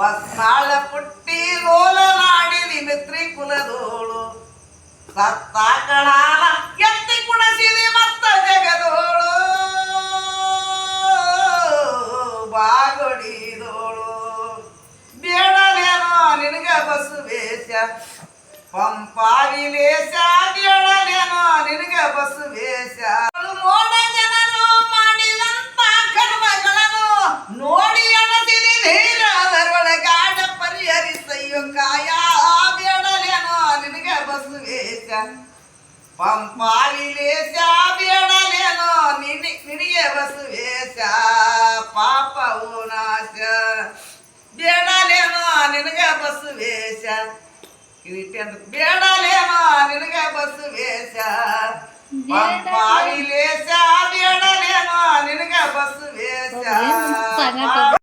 ಬಸ್ನಾಳ ಪುಟ್ಟಿ ಲೋಲ ನಾಡಿದಿ ಮಿತ್ರಿ ಕುಲದೋಳು ಸತ್ತ ಕಣಾಲ ಎತ್ತಿ ಕುಣಸಿದಿ ಮತ್ತ ಜಗದೋಳು ಬಾಗೊಡಿದೋಳು ಬೇಡಲೇನೋ ನಿನಗ ಬಸವೇಶ ಪಂಪಾವಿಲೇಶ ಬೇಡಲೇನೋ ನಿನಗ ಬಸವೇಶ ಮೋಡ ಜನರು ಮಾಡಿದಂತ ಕರ್ಮಗಳನ್ನು ನೋಡಿ ಅಣಸಿದಿ ಧೀರದರೊಳಗಾಡ ಪರಿಹರಿಸಯ್ಯೋ ಕಾಯ ಬೇಡಲೇನೋ ನಿನಗ ಬಸವೇಶ ಪಂಪಾವಿಲೇಶ ಬೇಡಲೇನೋ ನಿನಗೆ ಬಸವೇಶ ಪಾಪವು ನಾಶ ಬೇಡಲೇನೋ ನಿನಗ ಬಸವೇಶ ಬೇಡಲೇನೋ ನಿನಗ ಬಸವೇಶ ಪಂಪಾವಿಲೇಶ